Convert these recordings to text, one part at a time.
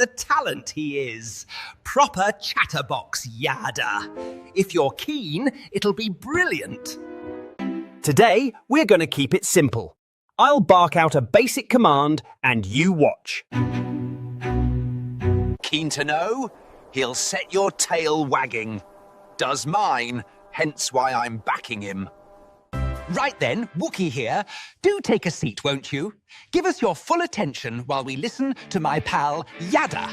the talent he is. Proper chatterbox yada. If you're keen, it'll be brilliant. Today, we're going to keep it simple. I'll bark out a basic command and you watch. Keen to know? He'll set your tail wagging. Does mine, hence why I'm backing him. Right then, Wookie here. Do take a seat, won't you? Give us your full attention while we listen to my pal, Yada.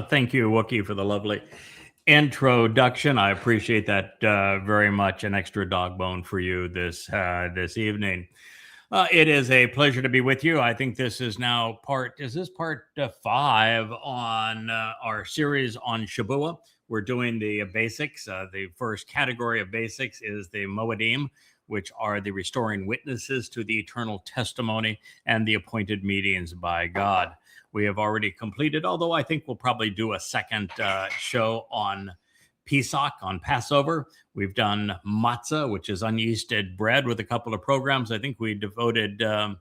Thank you, Wookie, for the lovely introduction. I appreciate that very much. An extra dog bone for you this evening. It is a pleasure to be with you. I think this is now part 5 on our series on Shabuwah. We're doing the basics. The first category of basics is the Moedim, which are the restoring witnesses to the eternal testimony and the appointed meetings by God. We have already completed, although I think we'll probably do a second show on Pesach, on Passover. We've done matzah, which is unyeasted bread, with a couple of programs. I think we devoted 3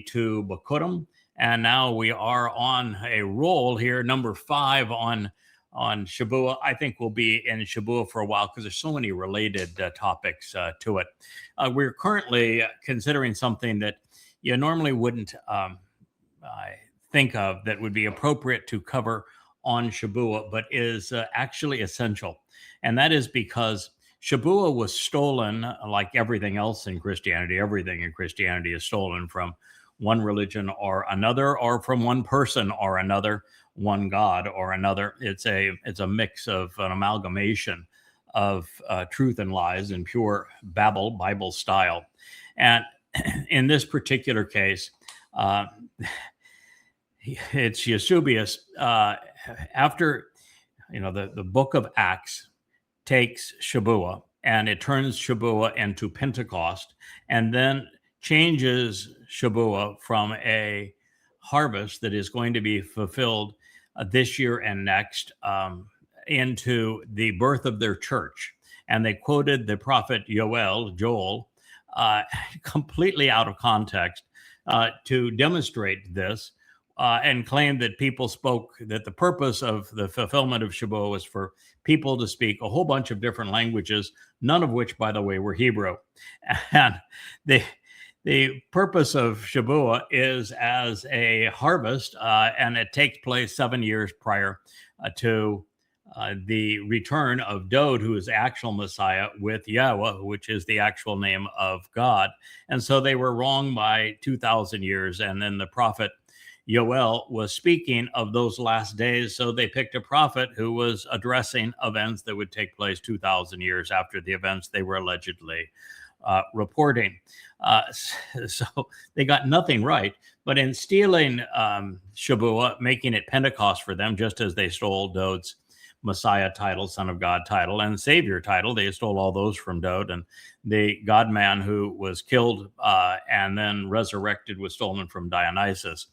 to Bakurim, and now we are on a roll here, number 5 on Shabuwah. I think we'll be in Shabuwah for a while because there's so many related topics to it. We're currently considering something that you normally wouldn't think of that would be appropriate to cover on Shabuwah, but is actually essential. And that is because Shabuwah was stolen, like everything else in Christianity. Everything in Christianity is stolen from one religion or another, or from one person or another, one God or another. It's a mix of an amalgamation of truth and lies in pure babble, Bible style. And in this particular case, it's Eusebius. After, the book of Acts takes Shabuwah and it turns Shabuwah into Pentecost, and then changes Shabuwah from a harvest that is going to be fulfilled this year and next into the birth of their church. And they quoted the prophet Joel, completely out of context to demonstrate this. And claimed that people spoke, that the purpose of the fulfillment of Shabuwah was for people to speak a whole bunch of different languages, none of which, by the way, were Hebrew. And the purpose of Shabuwah is as a harvest, and it takes place 7 years prior to the return of Dowd, who is the actual Messiah, with Yahowah, which is the actual name of God. And so they were wrong by 2,000 years. And then the prophet Yoel was speaking of those last days, so they picked a prophet who was addressing events that would take place 2,000 years after the events they were allegedly reporting. So they got nothing right. But in stealing Shabuwah, making it Pentecost for them, just as they stole Dowd's Messiah title, Son of God title, and Savior title, they stole all those from Dowd. And the God-man who was killed and then resurrected was stolen from Dionysus.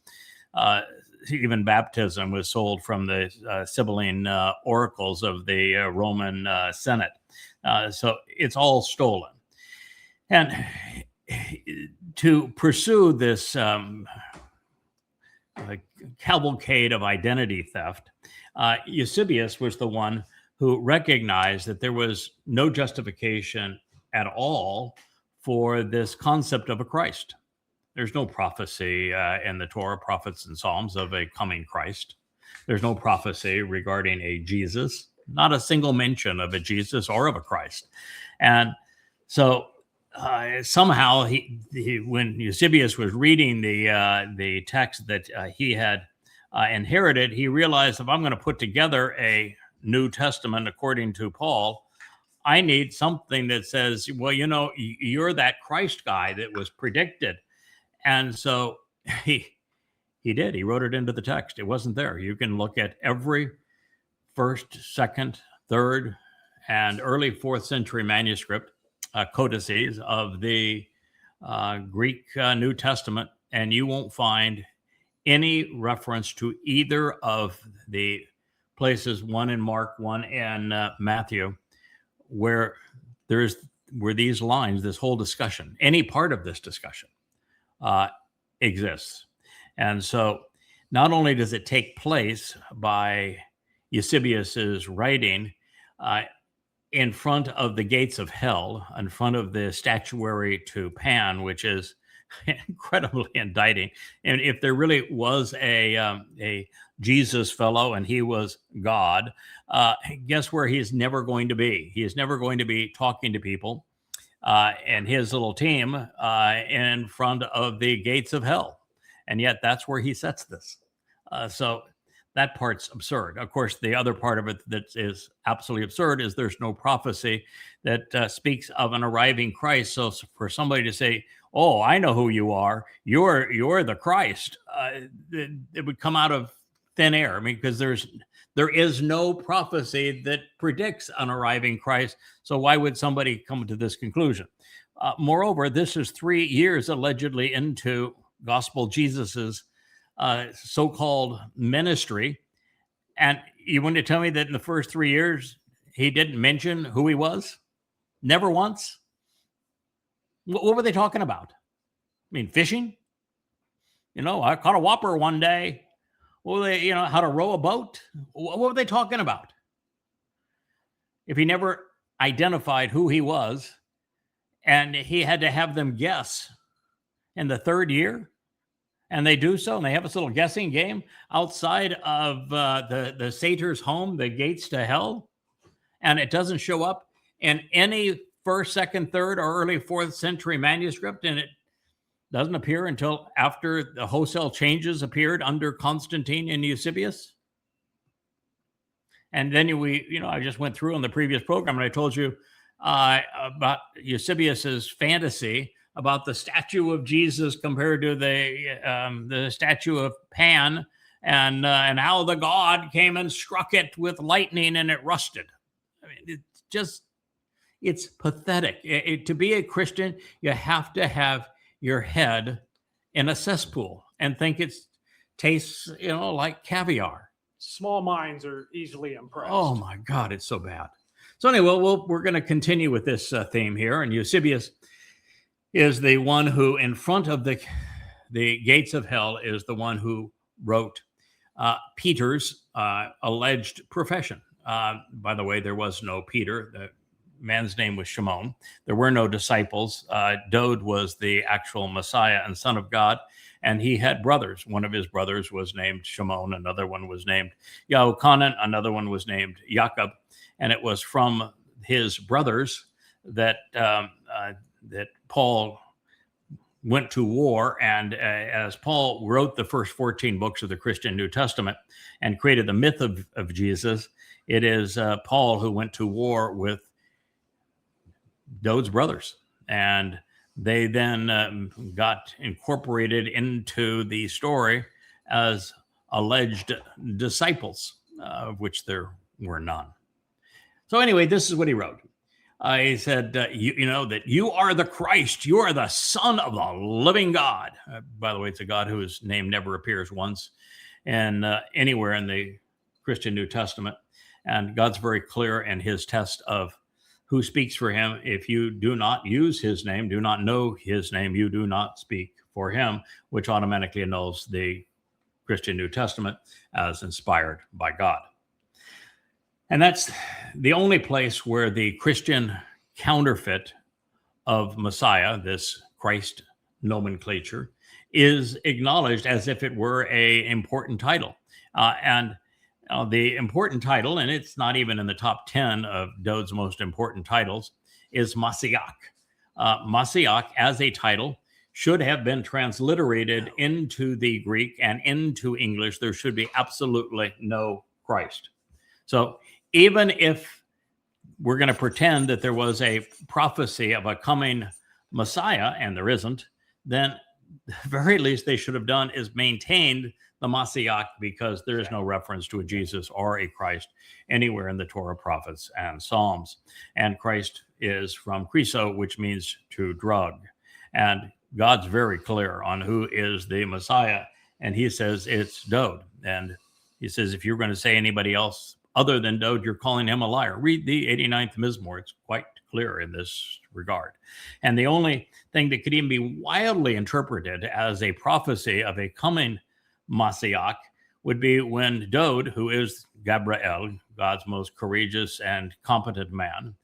Even baptism was sold from the Sibylline oracles of the Roman Senate. So it's all stolen. And to pursue this cavalcade of identity theft, Eusebius was the one who recognized that there was no justification at all for this concept of a Christ. There's no prophecy in the Torah, prophets and Psalms, of a coming Christ. There's no prophecy regarding a Jesus, not a single mention of a Jesus or of a Christ. And so somehow when Eusebius was reading the text that he had inherited, he realized, if I'm going to put together a New Testament according to Paul, I need something that says, well, you're that Christ guy that was predicted. And so he did. He wrote it into the text. It wasn't there. You can look at every 1st, 2nd, 3rd, and early 4th century manuscript codices of the Greek New Testament, and you won't find any reference to either of the places, one in Mark, one in Matthew, where there is where these lines, this whole discussion, any part of this discussion exists. And so not only does it take place by Eusebius's writing in front of the gates of hell, in front of the statuary to Pan, which is incredibly indicting. And if there really was a Jesus fellow and he was God, guess where he's never going to be? He is never going to be talking to people and his little team in front of the gates of hell. And yet that's where he sets this. So that part's absurd. Of course, the other part of it that is absolutely absurd is there's no prophecy that speaks of an arriving Christ. So for somebody to say, "Oh, I know who you are. You're the Christ," it would come out of thin air. I mean, because there is no prophecy that predicts an arriving Christ. So why would somebody come to this conclusion? Moreover, this is 3 years allegedly into Gospel Jesus's so-called ministry, and you want to tell me that in the first 3 years he didn't mention who he was? Never once? What were they talking about? I mean, fishing? I caught a whopper one day. What were they, how to row a boat? What were they talking about? If he never identified who he was, and he had to have them guess in the third year, and they do so, and they have this little guessing game outside of the satyr's home, the gates to hell, and it doesn't show up in any first, second, third, or early 4th century manuscript, and it doesn't appear until after the wholesale changes appeared under Constantine and Eusebius. And then I just went through on the previous program, and I told you about Eusebius's fantasy about the statue of Jesus compared to the statue of Pan, and how the god came and struck it with lightning and it rusted. I mean, it's pathetic. To be a Christian, you have to have your head in a cesspool and think it tastes, like caviar. Small minds are easily impressed. Oh my God, it's so bad. So anyway, we're going to continue with this theme here, and Eusebius is the one who, in front of the gates of hell, is the one who wrote Peter's alleged profession. By the way, there was no Peter. The man's name was Shimon. There were no disciples. Dowd was the actual Messiah and Son of God, and he had brothers. One of his brothers was named Shimon. Another one was named Yahowah. Another one was named Jacob. And it was from his brothers that Paul went to war. And as Paul wrote the first 14 books of the Christian New Testament and created the myth of Jesus, it is Paul who went to war with Dowd's brothers. And they then got incorporated into the story as alleged disciples, of which there were none. So anyway, this is what he wrote. He said, you know that you are the Christ. You are the Son of the living God. By the way, it's a God whose name never appears once and anywhere in the Christian New Testament. And God's very clear in his test of who speaks for him. If you do not use his name, do not know his name, you do not speak for him, which automatically annuls the Christian New Testament as inspired by God. And that's the only place where the Christian counterfeit of Messiah, this Christ nomenclature, is acknowledged as if it were an important title. And the important title, and it's not even in the top 10 of Dowd's most important titles, is Messiah. Messiah as a title should have been transliterated into the Greek and into English. There should be absolutely no Christ. So even if we're going to pretend that there was a prophecy of a coming Messiah, and there isn't, then the very least they should have done is maintained the Messiah, because there is no reference to a Jesus or a Christ anywhere in the Torah, prophets, and Psalms. And Christ is from Chriso, which means to drug. And God's very clear on who is the Messiah. And he says it's Dowd. And he says, if you're going to say anybody else other than Dowd, you're calling him a liar. Read the 89th Mizmor. It's quite clear in this regard. And the only thing that could even be wildly interpreted as a prophecy of a coming Messiah would be when Dowd, who is Gabriel, God's most courageous and competent man,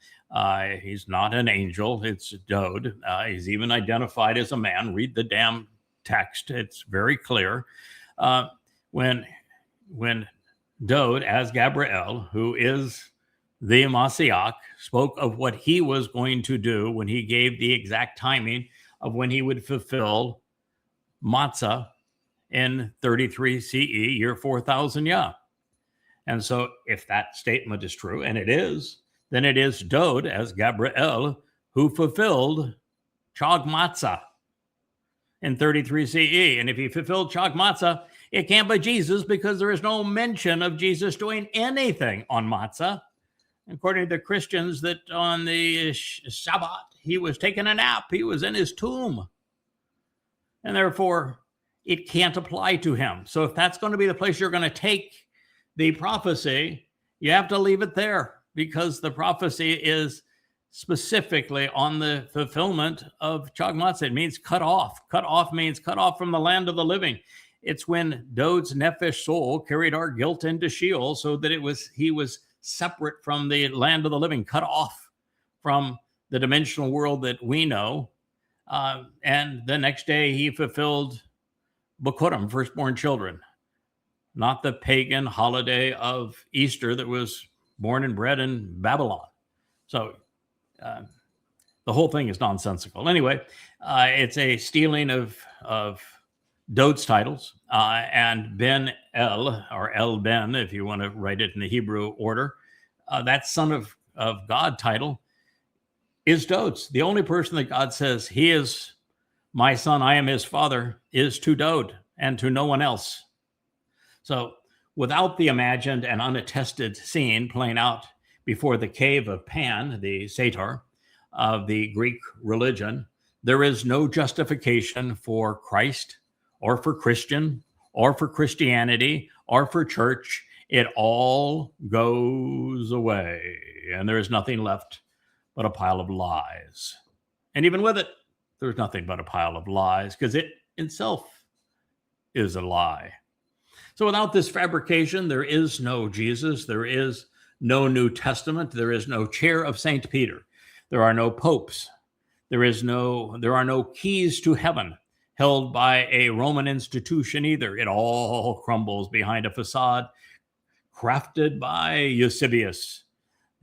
he's not an angel, it's Dowd. He's even identified as a man. Read the damn text. It's very clear. When Dowd, as Gabriel, who is the Messiah, spoke of what he was going to do when he gave the exact timing of when he would fulfill Matzah in 33 CE, year 4000 Yah. And so if that statement is true, and it is, then it is Dowd as Gabriel who fulfilled Chag Matsah in 33 CE. And if he fulfilled Chag Matsah, it can't be Jesus, because there is no mention of Jesus doing anything on Matzah. According to the Christians, that on the Shabbat, he was taking a nap. He was in his tomb. And therefore, it can't apply to him. So if that's going to be the place you're going to take the prophecy, you have to leave it there, because the prophecy is specifically on the fulfillment of Chag Matsah. It means cut off. Cut off means cut off from the land of the living. It's when Dowd's nephesh soul carried our guilt into Sheol, so that he was separate from the land of the living, cut off from the dimensional world that we know. And the next day he fulfilled Bikurim, firstborn children, not the pagan holiday of Easter that was born and bred in Babylon. So the whole thing is nonsensical. Anyway, it's a stealing of Dowd's titles, and Ben El, or El Ben, if you want to write it in the Hebrew order, that son of God title is Dowd's. The only person that God says, he is my son, I am his father, is to Dowd and to no one else. So without the imagined and unattested scene playing out before the cave of Pan, the satyr of the Greek religion, there is no justification for Christ or for Christian or for Christianity or for church. It all goes away, and there is nothing left but a pile of lies. And even with it, there's nothing but a pile of lies, because it itself is a lie. So without this fabrication, there is no Jesus, there is no New Testament, there is no chair of St. Peter, there are no popes, there are no keys to heaven held by a Roman institution either. It all crumbles behind a facade crafted by Eusebius,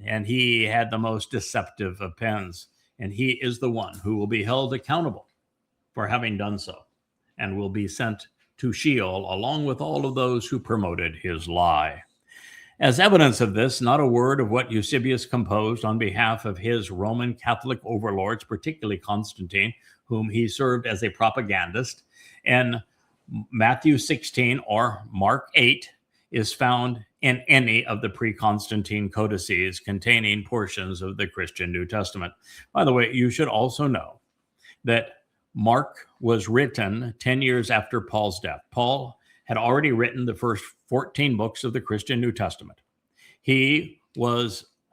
and he had the most deceptive of pens, and he is the one who will be held accountable for having done so, and will be sent to Sheol along with all of those who promoted his lie. As evidence of this, not a word of what Eusebius composed on behalf of his Roman Catholic overlords, particularly Constantine, whom he served as a propagandist, in Matthew 16 or Mark 8 is found in any of the pre-Constantine codices containing portions of the Christian New Testament. By the way, you should also know that Mark was written 10 years after Paul's death. Paul had already written the first 14 books of the Christian New Testament. He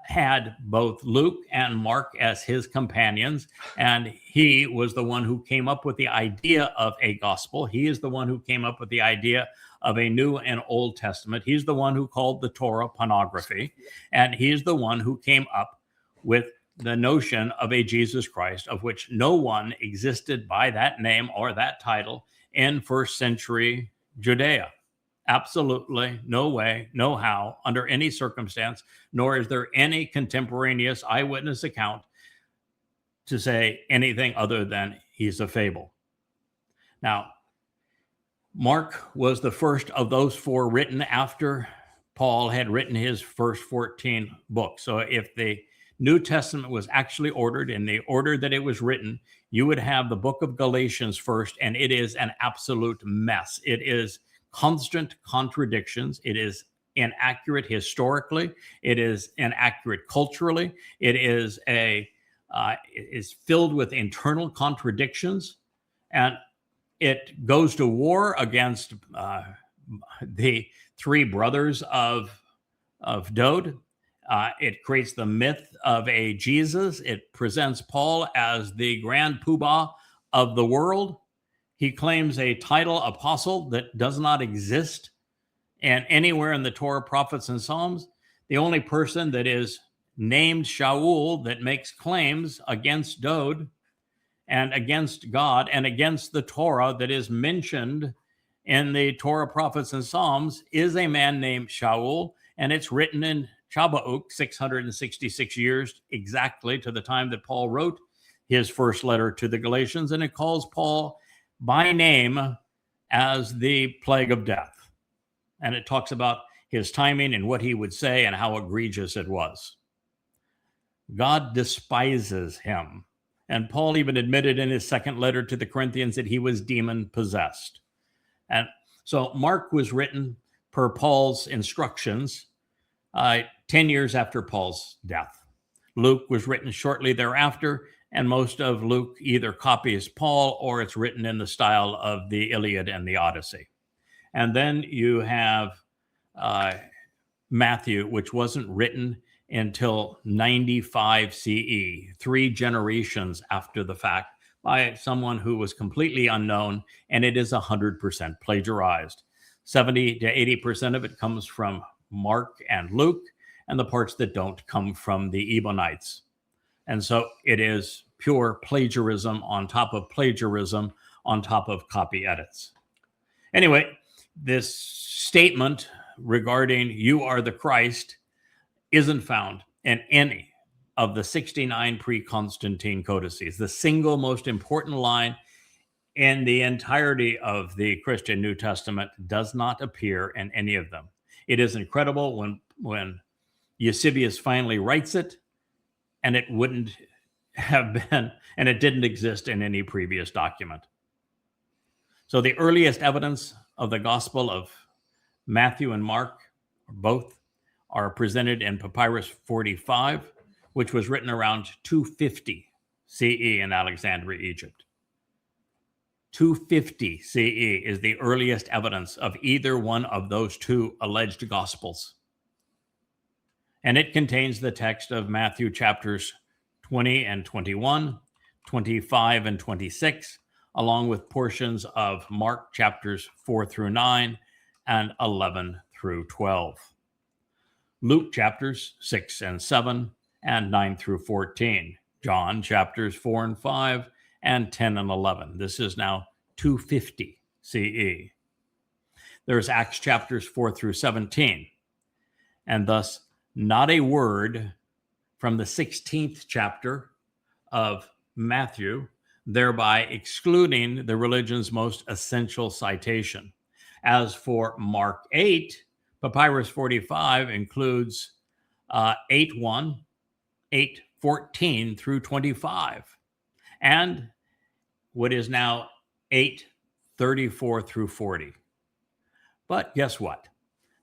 had both Luke and Mark as his companions, and he was the one who came up with the idea of a gospel. He is the one who came up with the idea of a New and Old Testament. He's the one who called the Towrah pornography, and he's the one who came up with the notion of a Jesus Christ, of which no one existed by that name or that title in first century Judea. Absolutely no way, no how, under any circumstance, nor is there any contemporaneous eyewitness account to say anything other than he's a fable. Now, Mark was the first of those four written after Paul had written his first 14 books. So if the New Testament was actually ordered in the order that it was written, you would have the book of Galatians first, and it is an absolute mess. It is constant contradictions. It is inaccurate historically. It is inaccurate culturally. It is filled with internal contradictions, and it goes to war against the three brothers of of Dowd. It creates the myth of a Jesus. It presents Paul as the grand poobah of the world. He claims a title apostle that does not exist and anywhere in the Torah, prophets, and Psalms. The only person that is named Shaul that makes claims against Dowd and against God and against the Torah that is mentioned in the Torah, prophets, and Psalms is a man named Shaul, and it's written in Shabuw'ah, 666 years exactly to the time that Paul wrote his first letter to the Galatians, and it calls Paul by name as the plague of death. And it talks about his timing and what he would say and how egregious it was. God despises him. And Paul even admitted in his second letter to the Corinthians that he was demon possessed. And so Mark was written per Paul's instructions 10 years after Paul's death. Luke was written shortly thereafter, and most of Luke either copies Paul or it's written in the style of the Iliad and the Odyssey. And then you have Matthew, which wasn't written until 95 CE, 3 generations after the fact, by someone who was completely unknown, and it is 100% plagiarized. 70 to 80% of it comes from Mark and Luke, and the parts that don't come from the Ebionites. And so it is pure plagiarism on top of plagiarism on top of copy edits. Anyway, this statement regarding you are the Christ isn't found in any of the 69 pre-Constantine codices. The single most important line in the entirety of the Christian New Testament does not appear in any of them. It is incredible when Eusebius finally writes it, and it wouldn't have been, and it didn't exist in any previous document. So the earliest evidence of the Gospel of Matthew and Mark, both, are presented in Papyrus 45, which was written around 250 CE in Alexandria, Egypt. 250 CE is the earliest evidence of either one of those two alleged Gospels. And it contains the text of Matthew chapters 20 and 21, 25 and 26, along with portions of Mark chapters 4 through 9 and 11 through 12. Luke chapters 6 and 7 and 9 through 14. John chapters 4 and 5 and 10 and 11. This is now 250 CE. There's Acts chapters 4 through 17. And thus, not a word from the 16th chapter of Matthew, thereby excluding the religion's most essential citation. As for Mark 8, Papyrus 45 includes 8:1, 8:14 through 25, and what is now 8:34 through 40. But guess what?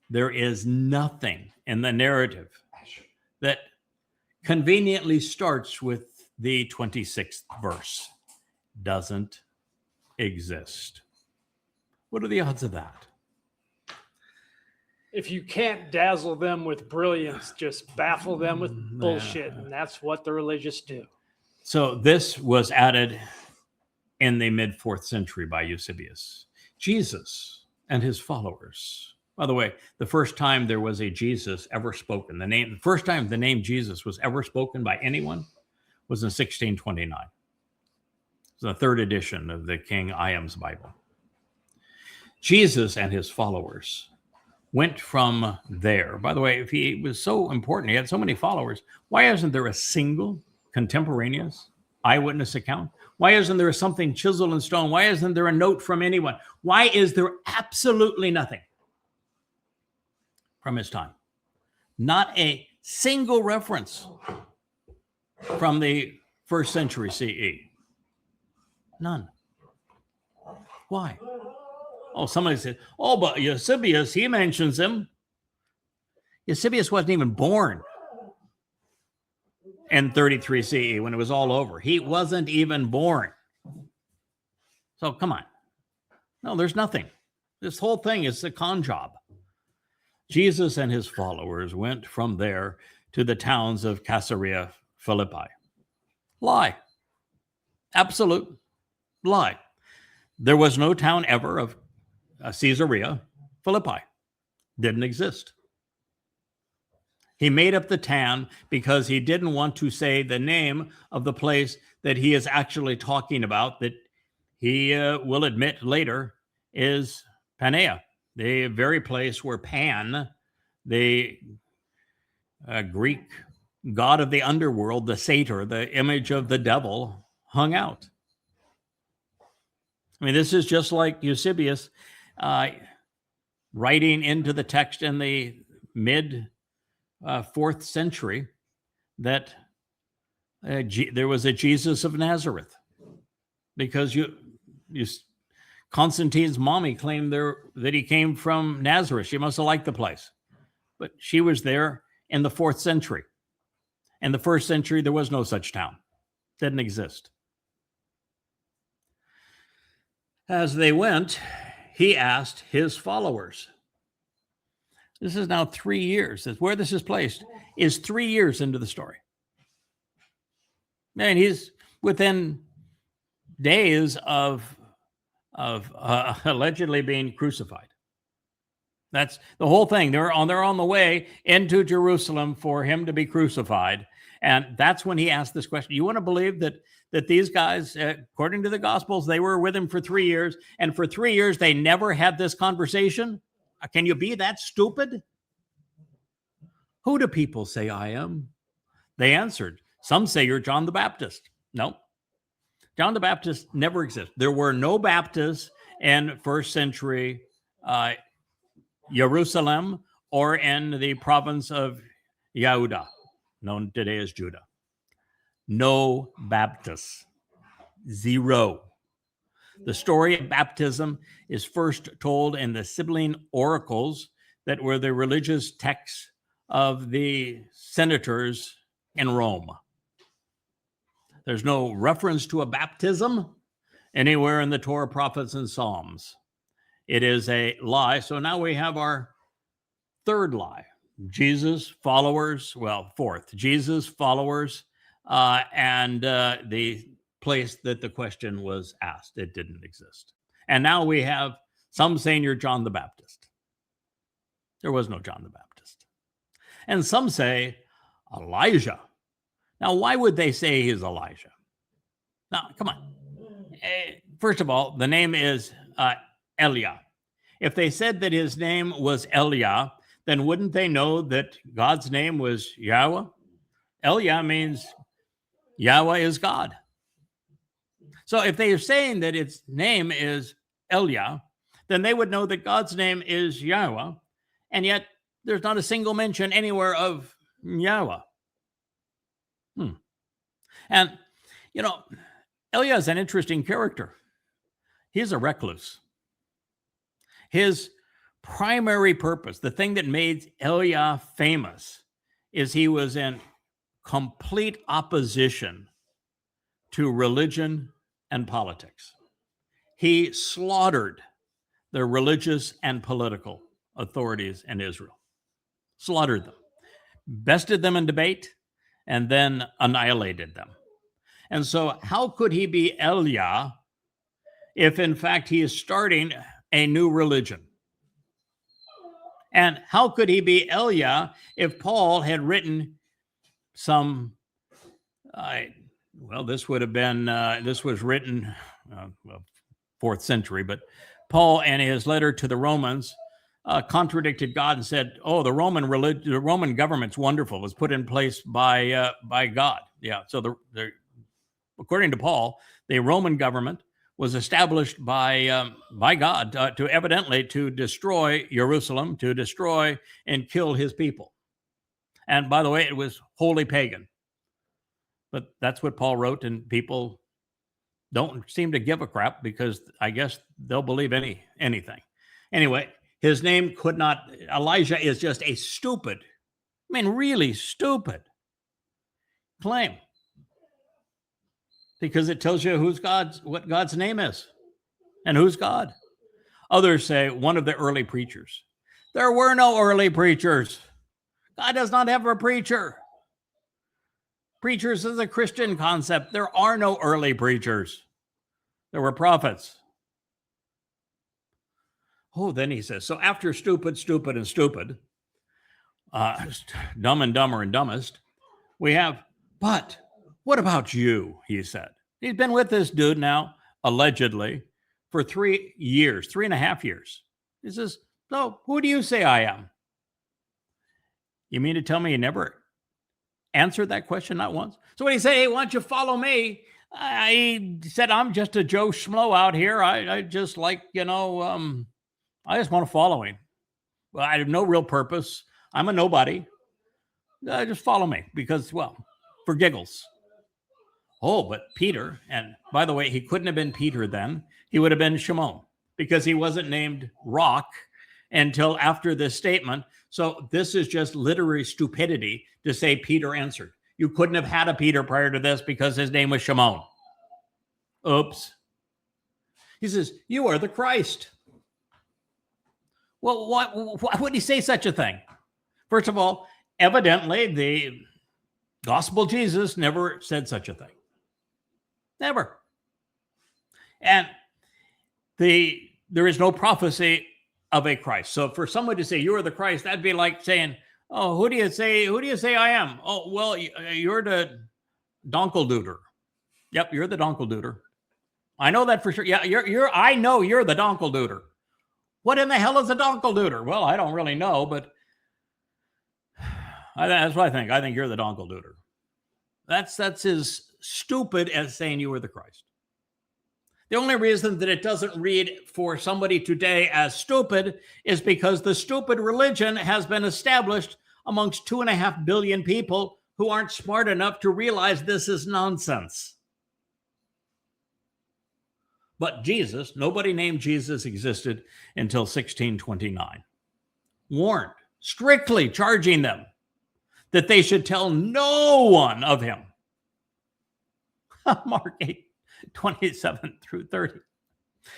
There is nothing in the narrative that conveniently starts with the 26th verse. Doesn't exist. What are the odds of that? If you can't dazzle them with brilliance, just baffle them with bullshit. And that's what the religious do. So this was added in the mid-4th century by Eusebius. Jesus and his followers. By the way, the first time there was a Jesus ever spoken, the first time the name Jesus was ever spoken by anyone was in 1629. It's the 3rd edition of the King Iam's Bible. Jesus and his followers went from there. By the way, if he was so important, he had so many followers, why isn't there a single contemporaneous eyewitness account? Why isn't there something chiseled in stone? Why isn't there a note from anyone? Why is there absolutely nothing from his time? Not a single reference from the 1st century CE. None. Why? Oh, somebody said, oh, but Eusebius, he mentions him. Eusebius wasn't even born in 33 CE when it was all over. He wasn't even born. So come on. No, there's nothing. This whole thing is a con job. Jesus and his followers went from there to the towns of Caesarea Philippi. Lie. Absolute lie. There was no town ever of Caesarea Philippi. Didn't exist. He made up the town because he didn't want to say the name of the place that he is actually talking about, that he will admit later is Panea, the very place where Pan, the Greek god of the underworld, the satyr, the image of the devil, hung out. I mean, this is just like Eusebius writing into the text in the mid 4th century that there was a Jesus of Nazareth, because Constantine's mommy claimed that he came from Nazareth. She must have liked the place, but she was there in the 4th century. In the 1st century, there was no such town. Didn't exist. As they went, he asked his followers. This is now 3 years. Where this is placed is 3 years into the story. And he's within days of allegedly being crucified. That's the whole thing. They're on the way into Jerusalem for him to be crucified. And that's when he asked this question. You want to believe that these guys, according to the Gospels, they were with him for 3 years, and for 3 years they never had this conversation? Can you be that stupid? Who do people say I am? They answered, some say you're John the Baptist. No, John the Baptist never existed. There were no Baptists in 1st century Jerusalem or in the province of Yehuda, known today as Judah. No Baptists. Zero. The story of baptism is first told in the Sibylline oracles that were the religious texts of the senators in Rome. There's no reference to a baptism anywhere in the Torah, prophets, and Psalms. It is a lie. So now we have our third lie. Jesus followers, fourth, Jesus followers, and the place that the question was asked. It didn't exist. And now we have some saying you're John the Baptist. There was no John the Baptist. And some say Elijah. Now, why would they say he's Elijah? Now, come on. First of all, the name is Eliah. If they said that his name was Eliah, then wouldn't they know that God's name was Yahweh? Eliah means Yahweh is God. So if they are saying that its name is Eliah, then they would know that God's name is Yahweh, and yet there's not a single mention anywhere of Yahweh. And, Eliah is an interesting character. He's a recluse. His primary purpose, the thing that made Eliah famous, is he was in complete opposition to religion and politics. He slaughtered the religious and political authorities in Israel. Slaughtered them. Bested them in debate, and then annihilated them. And so how could he be Eliah if in fact he is starting a new religion? And how could he be Eliah if Paul had written some, this would have been, this was written, 4th century, but Paul in his letter to the Romans contradicted God and said, the Roman government's wonderful. It was put in place by God. Yeah, so according to Paul, the Roman government was established by God to destroy Jerusalem, to destroy and kill his people. And by the way, it was wholly pagan. But that's what Paul wrote, and people don't seem to give a crap because I guess they'll believe anything. Anyway, his name could not, Elijah is just a stupid, really stupid claim. Because it tells you what God's name is and who's God. Others say, one of the early preachers There were no early preachers. God does not have a preacher. Preachers is a Christian concept. There are no early preachers. There were prophets. Oh, then he says, so after stupid, stupid, and stupid, dumb and dumber and dumbest, we have, but what about you, he said. He's been with this dude now, allegedly, for 3 years, 3.5 years. He says, so who do you say I am? You mean to tell me you never answered that question, not once? So when he said, hey, why don't you follow me? I said, I'm just a Joe Schmo out here. I just like, I just want to follow him. Well, I have no real purpose. I'm a nobody. Just follow me because, well, for giggles. Oh, but Peter, and by the way, he couldn't have been Peter then. He would have been Shimon because he wasn't named Rock until after this statement. So this is just literary stupidity to say Peter answered. You couldn't have had a Peter prior to this because his name was Shimon. Oops. He says, you are the Christ. Well, why would he say such a thing? First of all, evidently, the gospel Jesus never said such a thing. Never. And there is no prophecy of a Christ. So for someone to say you are the Christ, that'd be like saying, oh, who do you say I am? Oh, well, you're the donkeldooter. Yep, you're the donkeldooter. I know that for sure. Yeah, I know you're the donkeldooter. What in the hell is a donkeldooter? Well, I don't really know, but that's what I think. I think you're the donkeldooter. That's as stupid as saying you were the Christ. The only reason that it doesn't read for somebody today as stupid is because the stupid religion has been established amongst 2.5 billion people who aren't smart enough to realize this is nonsense. But Jesus, nobody named Jesus existed until 1629. Warned, strictly charging them that they should tell no one of him. Mark 8:27-30.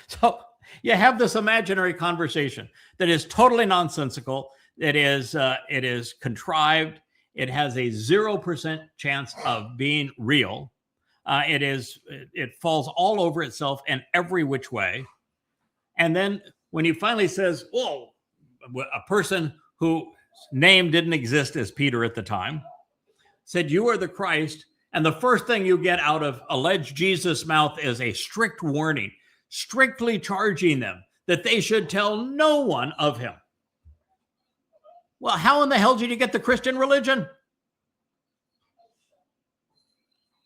So you have this imaginary conversation that is totally nonsensical. It is contrived. It has a 0% chance of being real. It falls all over itself in every which way. And then when he finally says, "Oh, a person whose name didn't exist as Peter at the time said, you are the Christ," and the first thing you get out of alleged Jesus' mouth is a strict warning, strictly charging them that they should tell no one of him. Well, how in the hell did you get the Christian religion?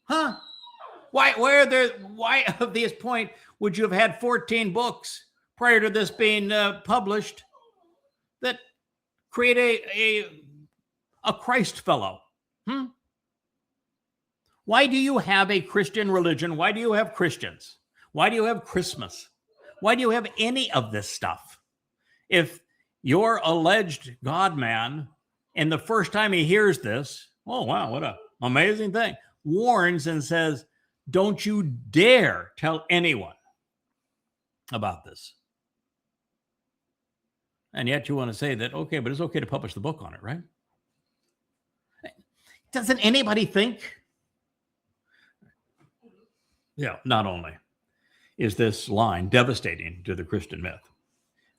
Huh? Why at this point would you have had 14 books prior to this being published that create a Christ fellow? Why do you have a Christian religion? Why do you have Christians? Why do you have Christmas? Why do you have any of this stuff? If your alleged God man, and the first time he hears this, oh, wow, what an amazing thing, warns and says, don't you dare tell anyone about this. And yet you want to say that, okay, but it's okay to publish the book on it, right? Doesn't anybody think? Yeah, not only is this line devastating to the Christian myth,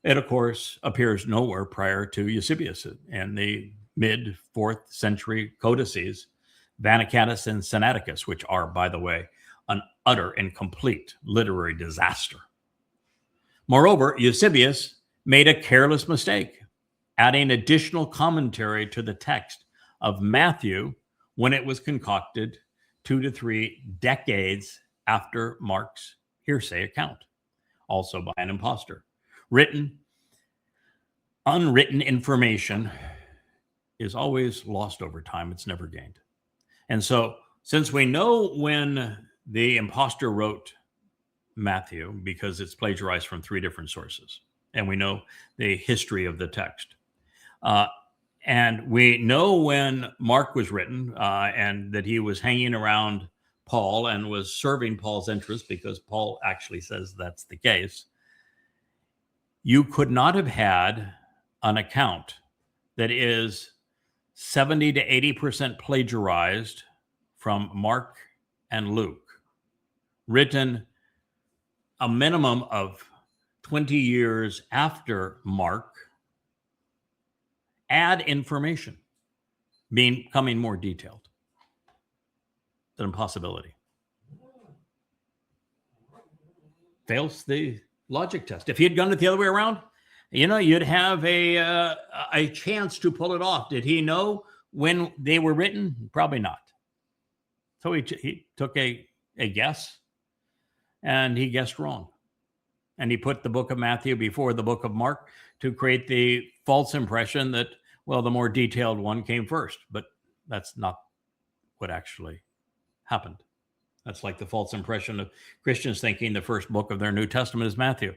it, of course, appears nowhere prior to Eusebius and the mid-4th century codices, Vaticanus and Sinaiticus, which are, by the way, an utter and complete literary disaster. Moreover, Eusebius made a careless mistake, adding additional commentary to the text of Matthew when it was concocted 2 to 3 decades after Mark's hearsay account, also by an impostor. Unwritten information is always lost over time. It's never gained. And so, since we know when the impostor wrote Matthew, because it's plagiarized from 3 different sources, and we know the history of the text, and we know when Mark was written, and that he was hanging around Paul and was serving Paul's interests, because Paul actually says that's the case. You could not have had an account that is 70 to 80% plagiarized from Mark and Luke, written a minimum of 20 years after Mark, add information, becoming more detailed. It's an impossibility. Fails the logic test. If he had done it the other way around, you'd have a chance to pull it off. Did he know when they were written? Probably not. So he took a guess, and he guessed wrong. And he put the book of Matthew before the book of Mark to create the false impression that, well, the more detailed one came first. But that's not what actually happened. That's like the false impression of Christians thinking the first book of their New Testament is Matthew,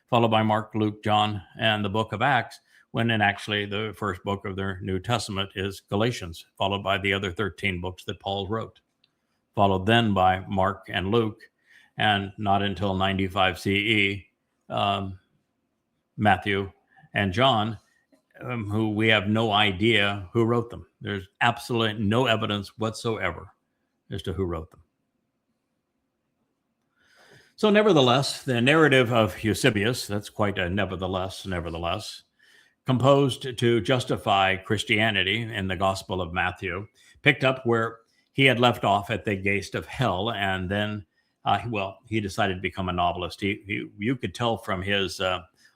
followed by Mark, Luke, John, and the book of Acts, when actually the first book of their New Testament is Galatians, followed by the other 13 books that Paul wrote, followed then by Mark and Luke, and not until 95 CE, Matthew and John, who we have no idea who wrote them. There's absolutely no evidence whatsoever as to who wrote them. So nevertheless, the narrative of Eusebius, that's quite a nevertheless, composed to justify Christianity in the Gospel of Matthew, picked up where he had left off at the gate of hell, and then, he decided to become a novelist. You could tell from his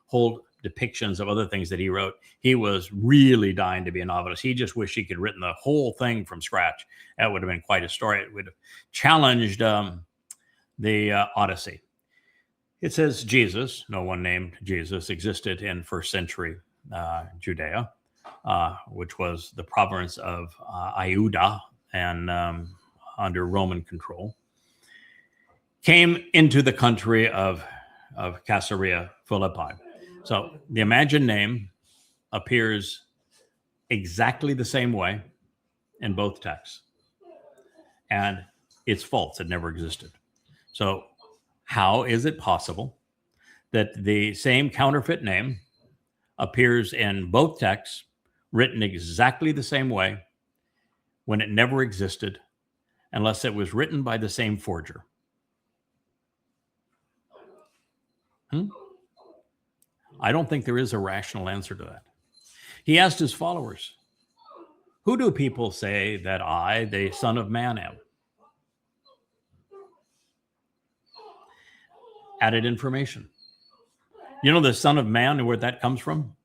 whole depictions of other things that he wrote, he was really dying to be a novelist. He just wished he could have written the whole thing from scratch. That would have been quite a story. It would have challenged the Odyssey. It says Jesus, no one named Jesus, existed in first century Judea, which was the province of Iuda and under Roman control, came into the country of Caesarea Philippi. So the imagined name appears exactly the same way in both texts. And it's false. It never existed. So how is it possible that the same counterfeit name appears in both texts, written exactly the same way, when it never existed, unless it was written by the same forger? I don't think there is a rational answer to that. He asked his followers, "Who do people say that I, the Son of Man, am?" Added information. You know the Son of Man and where that comes from?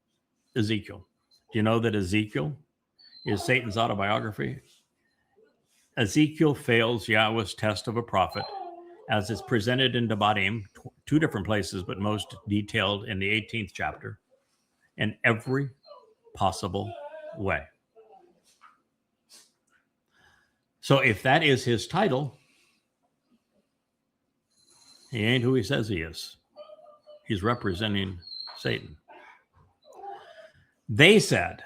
Ezekiel. Do you know that Ezekiel is Satan's autobiography? Ezekiel fails Yahweh's test of a prophet as it's presented in Verbatim, two different places, but most detailed in the 18th chapter, in every possible way. So if that is his title, he ain't who he says he is. He's representing Satan. They said,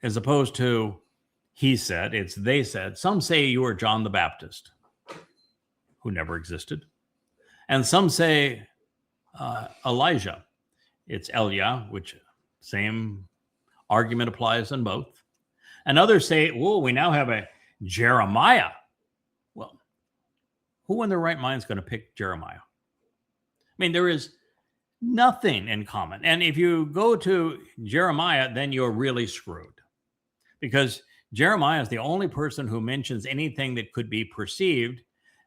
as opposed to he said, it's they said. Some say you are John the Baptist, who never existed. And some say Elijah. It's Eliajah, which same argument applies in both. And others say, well, we now have a Jeremiah. Well, who in their right mind is going to pick Jeremiah? I mean, there is nothing in common. And if you go to Jeremiah, then you're really screwed. Because Jeremiah is the only person who mentions anything that could be perceived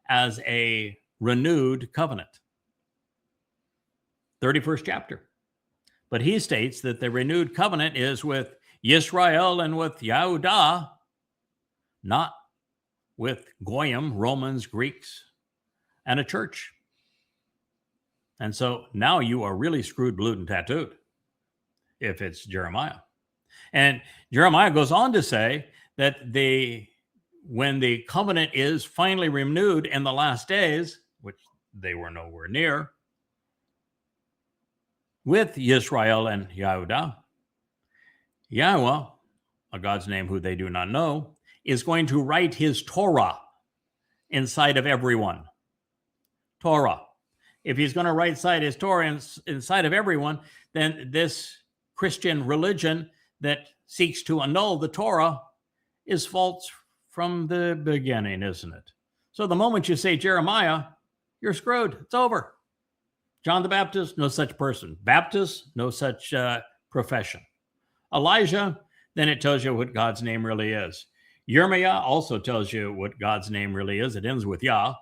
as a renewed covenant. 31st chapter. But he states that the renewed covenant is with Israel and with Yehudah, not with Goyim, Romans, Greeks, and a church. And so now you are really screwed, blued, and tattooed if it's Jeremiah. And Jeremiah goes on to say that when the covenant is finally renewed in the last days, which they were nowhere near, with Israel and Yehudah, Yahweh, a God's name who they do not know, is going to write his Towrah inside of everyone. Towrah. If he's going to write his Towrah inside of everyone, then this Christian religion that seeks to annul the Torah is false from the beginning, isn't it? So the moment you say Jeremiah, you're screwed. It's over. John the Baptist, no such person. Baptist, no such profession. Elijah, then it tells you what God's name really is. Jeremiah also tells you what God's name really is. It ends with Yah,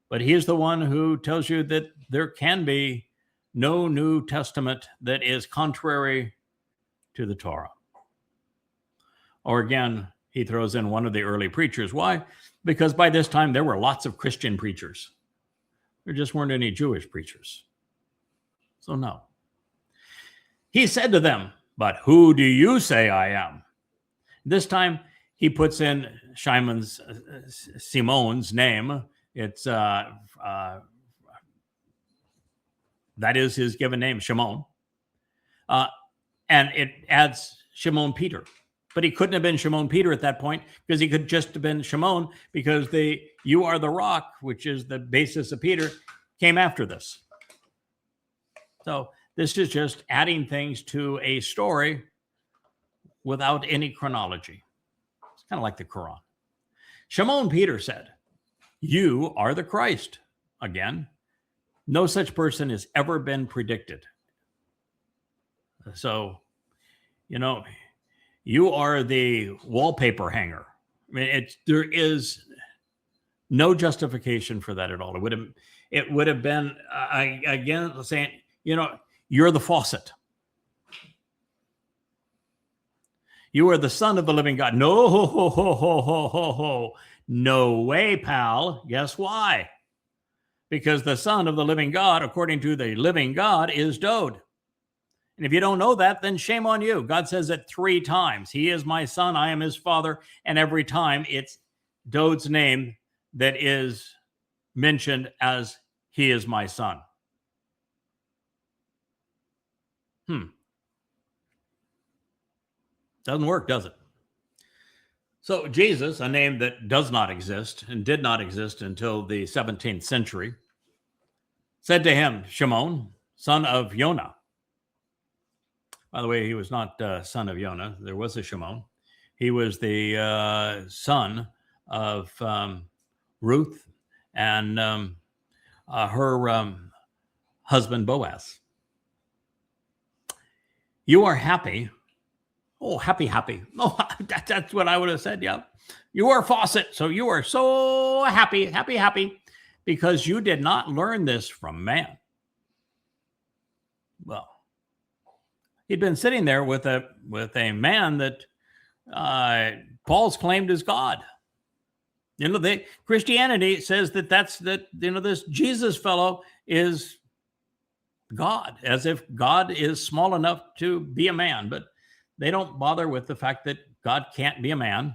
but he's the one who tells you that there can be no New Testament that is contrary to the Torah. Or again, he throws in one of the early preachers. Why? Because by this time there were lots of Christian preachers. There just weren't any Jewish preachers. So no. He said to them, but who do you say I am? This time he puts in Simon's name. It's that is his given name, Shimon. And it adds Shimon Peter. But he couldn't have been Shimon Peter at that point, because he could just have been Shimon, because the "you are the rock," which is the basis of Peter, came after this. So this is just adding things to a story without any chronology. It's kind of like the Quran. Shimon Peter said, "You are the Christ." Again, no such person has ever been predicted. So, you are the wallpaper hanger. I mean, there is no justification for that at all. It would have been again saying, you're the faucet. You are the son of the living God. No way, pal. Guess why? Because the son of the living God, according to the living God, is Dowd. And if you don't know that, then shame on you. God says it 3 times. He is my son, I am his father. And every time it's Dowd's name that is mentioned as he is my son. Doesn't work, does it? So Jesus, a name that does not exist and did not exist until the 17th century, said to him, Shimon, son of Yonah. By the way, he was not son of Yonah. There was a Shimon. He was the son of Ruth and her husband Boaz. You are happy. Oh, happy. Oh, that's what I would have said, yeah. You are faucet, so you are so happy, because you did not learn this from man. Well, he'd been sitting there with a man that Paul's claimed as God. Christianity says this Jesus fellow is God, as if God is small enough to be a man, but they don't bother with the fact that God can't be a man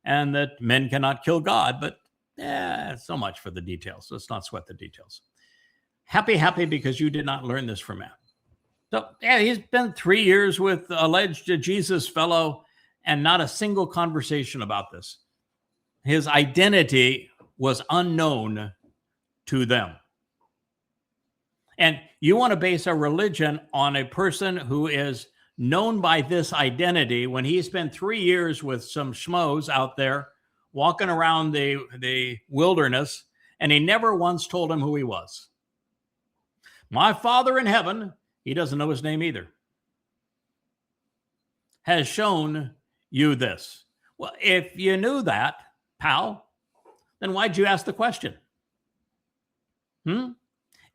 and that men cannot kill God, but so much for the details. Let's not sweat the details. Happy because you did not learn this from man. So, he's been 3 years with alleged Jesus fellow and not a single conversation about this. His identity was unknown to them. And you want to base a religion on a person who is known by this identity when he spent 3 years with some schmoes out there walking around the wilderness, and he never once told him who he was. My Father in heaven, he doesn't know his name either, has shown you this. Well, if you knew that, pal, then why'd you ask the question?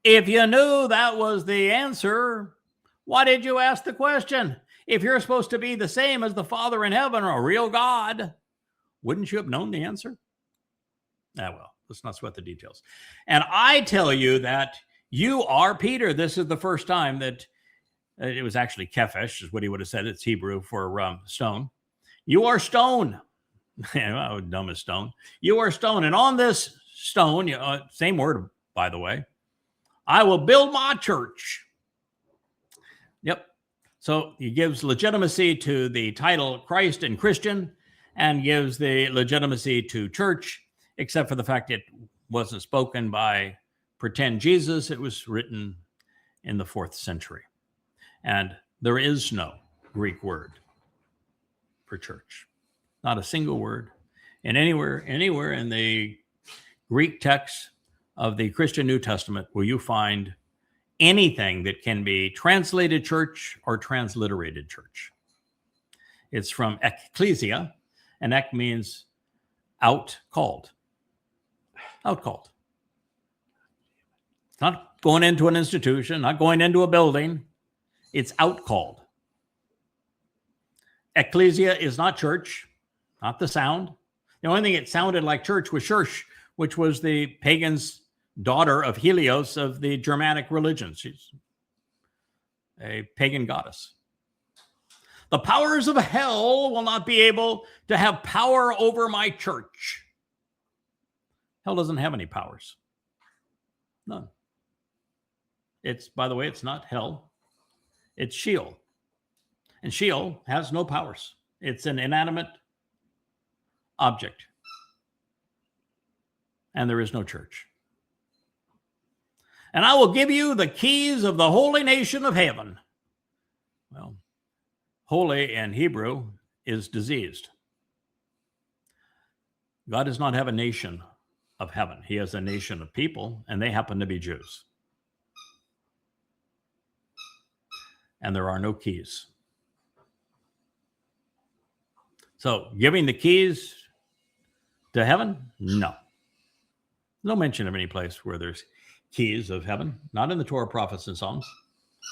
If you knew that was the answer, why did you ask the question? If you're supposed to be the same as the Father in heaven or a real God, wouldn't you have known the answer? Well, let's not sweat the details. And I tell you that you are Peter. This is the first time that it was actually Kephesh, is what he would have said. It's Hebrew for stone. You are stone. Dumb as stone. You are stone. And on this stone, same word, by the way, I will build my church. Yep. So he gives legitimacy to the title Christ and Christian and gives the legitimacy to church, except for the fact it wasn't spoken by pretend Jesus. It was written in the 4th century. And there is no Greek word for church. Not a single word. And anywhere in the Greek text of the Christian New Testament will you find anything that can be translated church or transliterated church. It's from ecclesia, and ek means out called. Out called. Not going into an institution, not going into a building. It's out called. Ecclesia is not church, not the sound. The only thing it sounded like church was Church, which was the pagan's daughter of Helios of the Germanic religion. She's a pagan goddess. The powers of hell will not be able to have power over my church. Hell doesn't have any powers. None. It's, by the way, it's not hell. It's Sheol. And Sheol has no powers. It's an inanimate object. And there is no church. And I will give you the keys of the holy nation of heaven. Well, holy in Hebrew is diseased. God does not have a nation of heaven. He has a nation of people, and they happen to be Jews. And there are no keys. So, giving the keys to heaven? No. No mention of any place where there's keys of heaven. Not in the Torah, prophets, and Psalms.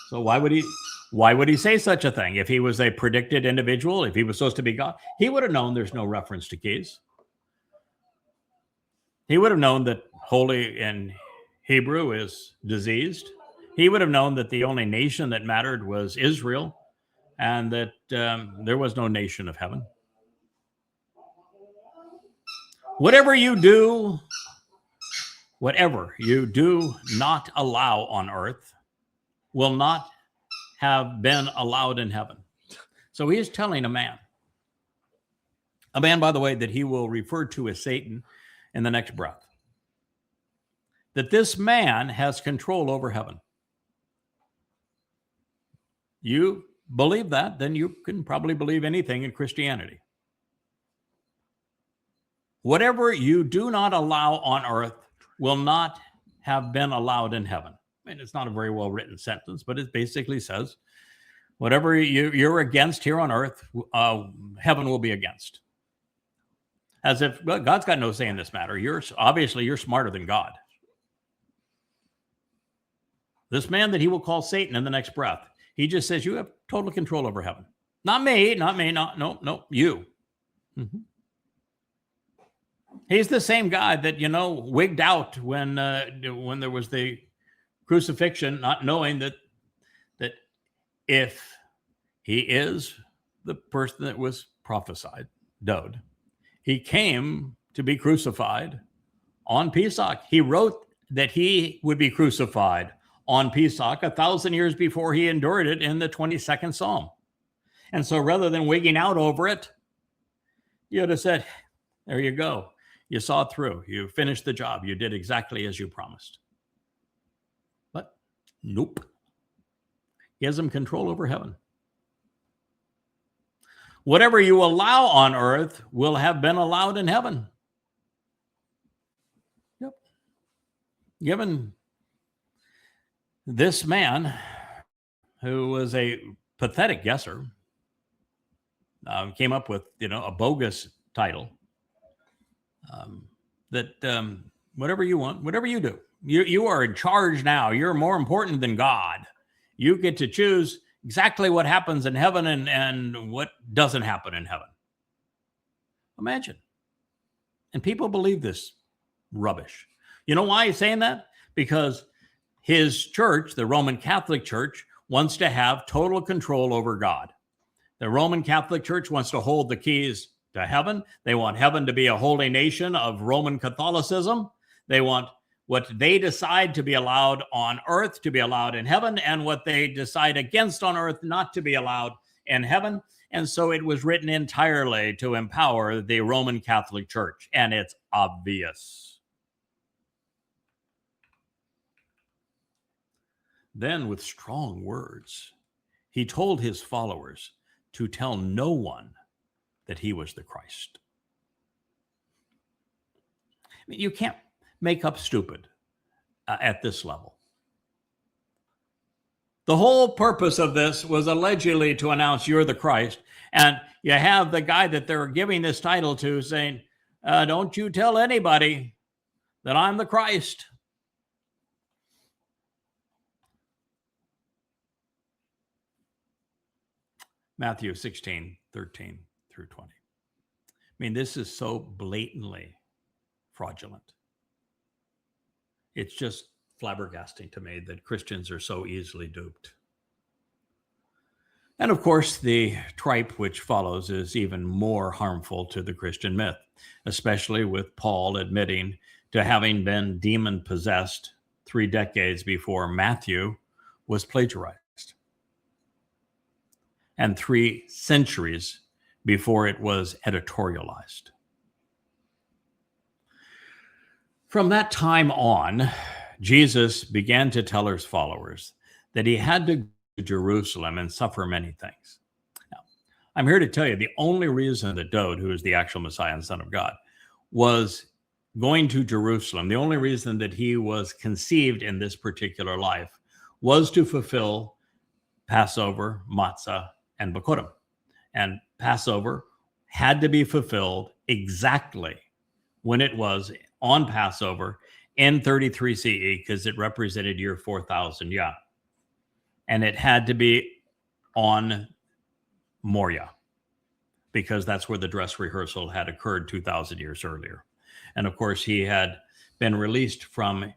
So why would he say such a thing? If he was a predicted individual, if he was supposed to be God, he would have known there's no reference to keys. He would have known that holy in Hebrew is diseased. He would have known that the only nation that mattered was Israel, and that there was no nation of heaven. Whatever you do not allow on earth will not have been allowed in heaven. So he is telling a man, by the way, that he will refer to as Satan in the next breath, that this man has control over heaven. You believe that, then you can probably believe anything in Christianity. Whatever you do not allow on earth will not have been allowed in heaven. I mean, it's not a very well written sentence, but it basically says, whatever you're against here on earth, heaven will be against. As if, well, God's got no say in this matter. You're smarter than God. This man that he will call Satan in the next breath, he just says, you have total control over heaven. Not me, no, you. Mm-hmm. He's the same guy that, wigged out when there was the crucifixion, not knowing that if he is the person that was prophesied, Dowd, he came to be crucified on Pesach. He wrote that he would be crucified on Pesach 1,000 years before he endured it in the 22nd Psalm. And so rather than wigging out over it, you would have said, there you go. You saw it through. You finished the job. You did exactly as you promised. But nope. He has some control over heaven. Whatever you allow on earth will have been allowed in heaven. Yep. Given this man, who was a pathetic guesser, came up with, a bogus title, that whatever you want, whatever you do, you are in charge now. You're more important than God. You get to choose exactly what happens in heaven and what doesn't happen in heaven. Imagine. And people believe this rubbish. You know why he's saying that? Because his church, the Roman Catholic Church, wants to have total control over God. The Roman Catholic Church wants to hold the keys to heaven. They want heaven to be a holy nation of Roman Catholicism. They want what they decide to be allowed on earth to be allowed in heaven, and what they decide against on earth not to be allowed in heaven. And so it was written entirely to empower the Roman Catholic Church, and it's obvious. Then, with strong words, he told his followers to tell no one that he was the Christ. I mean, you can't make up stupid at this level. The whole purpose of this was allegedly to announce you're the Christ. And you have the guy that they're giving this title to saying, don't you tell anybody that I'm the Christ. Matthew 16:13 through 20. I mean, this is so blatantly fraudulent. It's just flabbergasting to me that Christians are so easily duped. And of course, the tripe which follows is even more harmful to the Christian myth, especially with Paul admitting to having been demon-possessed 3 decades before Matthew was plagiarized, and 3 centuries before it was editorialized. From that time on, Jesus began to tell his followers that he had to go to Jerusalem and suffer many things. Now, I'm here to tell you the only reason that Dowd, who is the actual Messiah and Son of God, was going to Jerusalem, the only reason that he was conceived in this particular life was to fulfill Passover, Matzah, and Bikurim. And Passover had to be fulfilled exactly when it was on Passover in 33 CE, because it represented year 4000, and it had to be on Moriah, because that's where the dress rehearsal had occurred 2,000 years earlier. And of course, he had been released from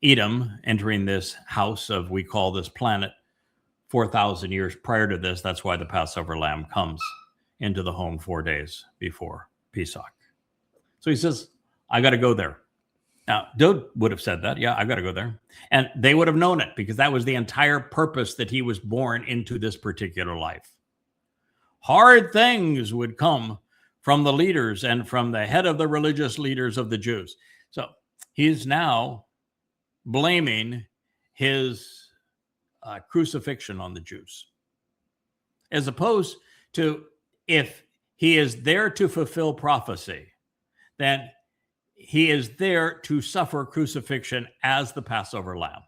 Edom, entering this house of, we call this planet, 4,000 years prior to this. That's why the Passover lamb comes into the home 4 days before Pesach. So he says, I got to go there. Now, Dowd would have said that. Yeah, I got to go there. And they would have known it, because that was the entire purpose that he was born into this particular life. Hard things would come from the leaders and from the head of the religious leaders of the Jews. So he's now blaming his crucifixion on the Jews, as opposed to, if he is there to fulfill prophecy, then he is there to suffer crucifixion as the Passover lamb.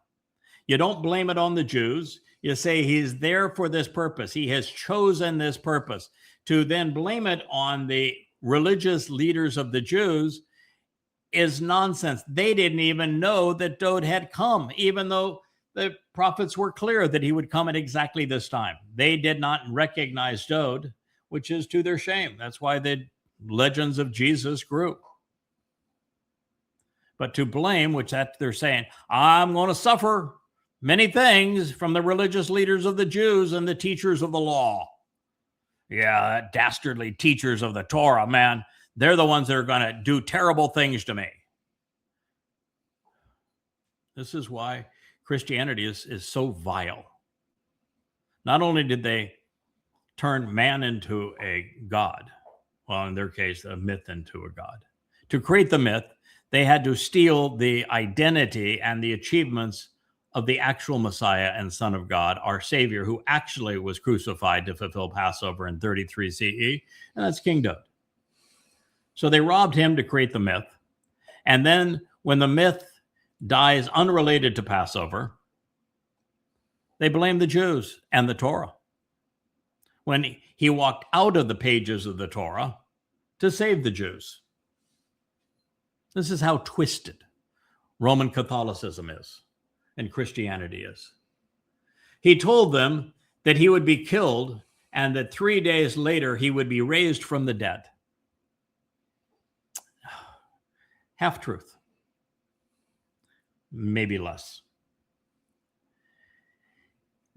You don't blame it on the Jews. You say he's there for this purpose. He has chosen this purpose. To then blame it on the religious leaders of the Jews is nonsense. They didn't even know that Dowd had come, even though the prophets were clear that he would come at exactly this time. They did not recognize Dowd, which is to their shame. That's why the legends of Jesus grew. But to blame, which that they're saying, I'm going to suffer many things from the religious leaders of the Jews and the teachers of the law. Yeah, that dastardly teachers of the Towrah, man, they're the ones that are going to do terrible things to me. This is why Christianity is so vile. Not only did they turn man into a god, well, in their case, a myth into a god. To create the myth, they had to steal the identity and the achievements of the actual Messiah and Son of God, our Savior, who actually was crucified to fulfill Passover in 33 CE, and that's King Dowd. So they robbed him to create the myth. And then when the myth dies unrelated to Passover, they blame the Jews and the Torah, when he walked out of the pages of the Torah to save the Jews. This is how twisted Roman Catholicism is and Christianity is. He told them that he would be killed and that 3 days later he would be raised from the dead. Half truth. Maybe less.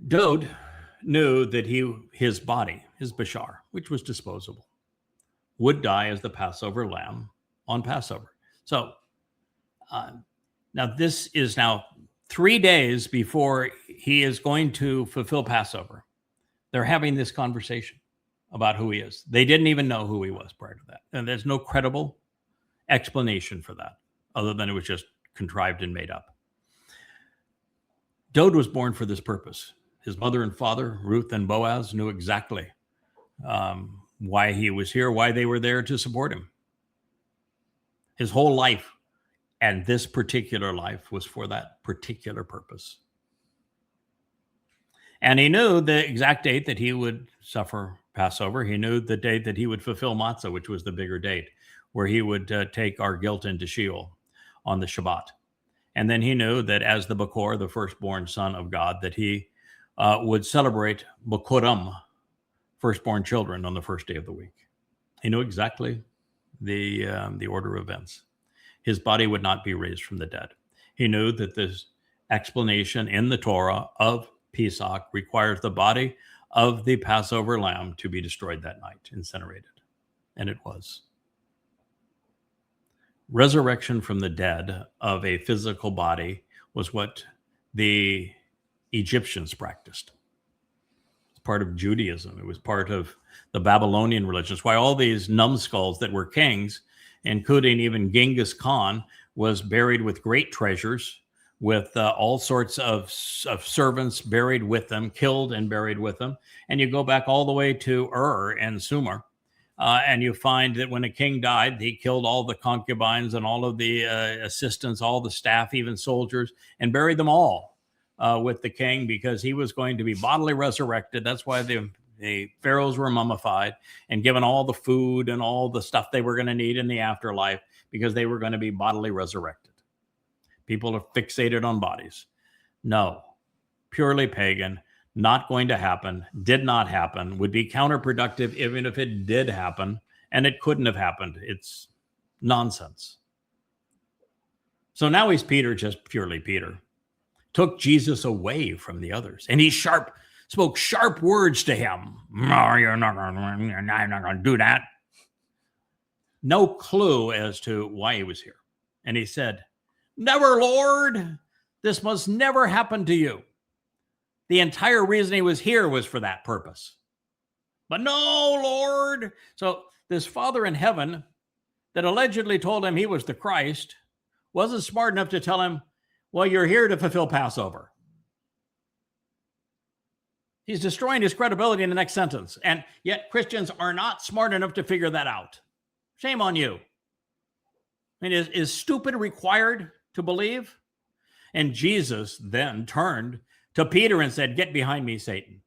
Dowd knew that his body, his bashar, which was disposable, would die as the Passover lamb on Passover. So now this is now 3 days before he is going to fulfill Passover. They're having this conversation about who he is. They didn't even know who he was prior to that. And there's no credible explanation for that, other than it was just contrived and made up. Dowd was born for this purpose. His mother and father, Ruth and Boaz, knew exactly why he was here, why they were there to support him. His whole life, and this particular life, was for that particular purpose. And he knew the exact date that he would suffer Passover. He knew the date that he would fulfill Matzah, which was the bigger date, where he would take our guilt into Sheol on the Shabbat. And then he knew that as the Bakor, the firstborn son of God, that he would celebrate Bakurim, firstborn children, on the first day of the week. He knew exactly the order of events. His body would not be raised from the dead. He knew that this explanation in the Torah of Pesach requires the body of the Passover lamb to be destroyed that night, incinerated. And it was. Resurrection from the dead of a physical body was what the Egyptians practiced. It's part of Judaism. It was part of the Babylonian religion. It's why all these numbskulls that were kings, including even Genghis Khan, was buried with great treasures, with all sorts of servants buried with them, killed and buried with them. And you go back all the way to Ur and Sumer, and you find that when a king died, he killed all the concubines and all of the assistants, all the staff, even soldiers, and buried them all with the king, because he was going to be bodily resurrected. That's why the pharaohs were mummified and given all the food and all the stuff they were going to need in the afterlife, because they were going to be bodily resurrected. People are fixated on bodies. No, purely pagan, not going to happen, did not happen, would be counterproductive even if it did happen, and it couldn't have happened. It's nonsense. So now he's Peter, just purely Peter. Took Jesus away from the others, and he spoke sharp words to him. No, I'm not going to do that. No clue as to why he was here. And he said, "Never, Lord. This must never happen to you." The entire reason he was here was for that purpose. But no, Lord. So this Father in heaven that allegedly told him he was the Christ wasn't smart enough to tell him, well, you're here to fulfill Passover. He's destroying his credibility in the next sentence. And yet Christians are not smart enough to figure that out. Shame on you. I mean, is stupid required to believe? And Jesus then turned to Peter and said, "Get behind me, Satan."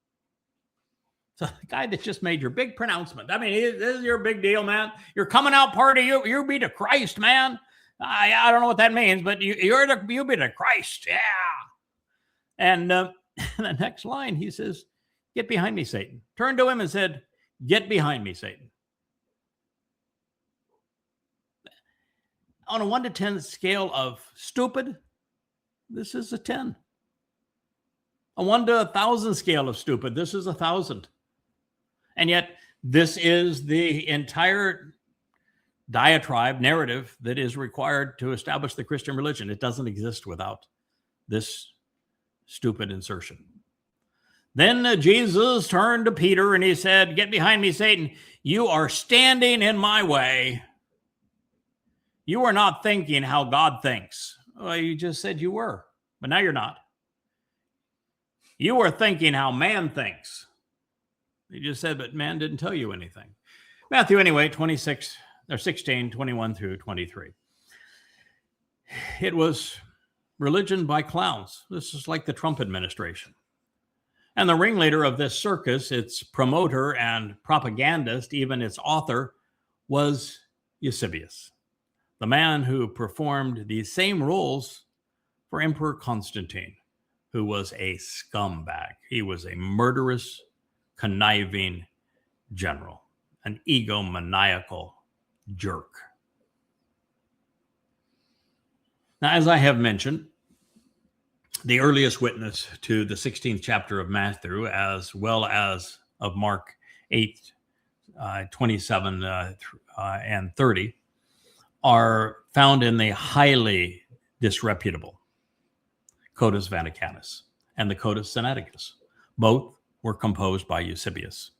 So the guy that just made your big pronouncement. I mean, this is your big deal, man. Your coming out party, you be the Christ, man. I don't know what that means, but you be the Christ. Yeah. And the next line, he says, "Get behind me, Satan." Turned to him and said, "Get behind me, Satan." On a 1 to 10 scale of stupid, this is a 10. A 1 to 1,000 scale of stupid, this is 1,000. And yet, this is the entire diatribe narrative that is required to establish the Christian religion. It doesn't exist without this stupid insertion. Then Jesus turned to Peter and he said, "Get behind me, Satan. You are standing in my way. You are not thinking how God thinks." Well, you just said you were, but now you're not. You are thinking how man thinks. You just said, but man didn't tell you anything. Matthew, anyway, 16, 21 through 23. It was religion by clowns. This is like the Trump administration. And the ringleader of this circus, its promoter and propagandist, even its author, was Eusebius, the man who performed these same roles for Emperor Constantine, who was a scumbag. He was a murderous, conniving general, an egomaniacal jerk. Now, as I have mentioned, the earliest witness to the 16th chapter of Matthew, as well as of Mark 8, 27 and 30, are found in the highly disreputable Codex Vaticanus and the Codex Sinaiticus. Both were composed by Eusebius,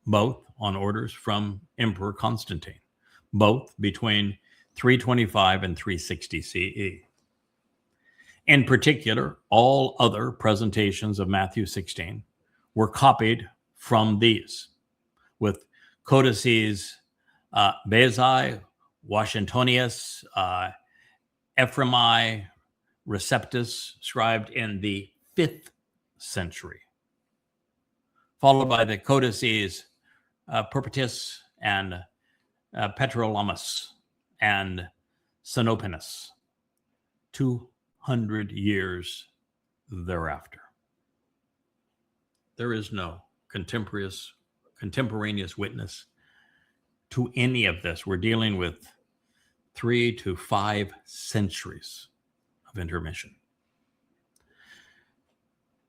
both on orders from Emperor Constantine, both between 325 and 360 CE. In particular, all other presentations of Matthew 16 were copied from these, with codices Bezai, Washingtonius, Ephraimi, Receptus, scribed in the 5th century, followed by the codices Perpetus and Petrolamus and Sinopenus, 200 years thereafter. There is no contemporaneous witness to any of this. We're dealing with 3 to 5 centuries of intermission.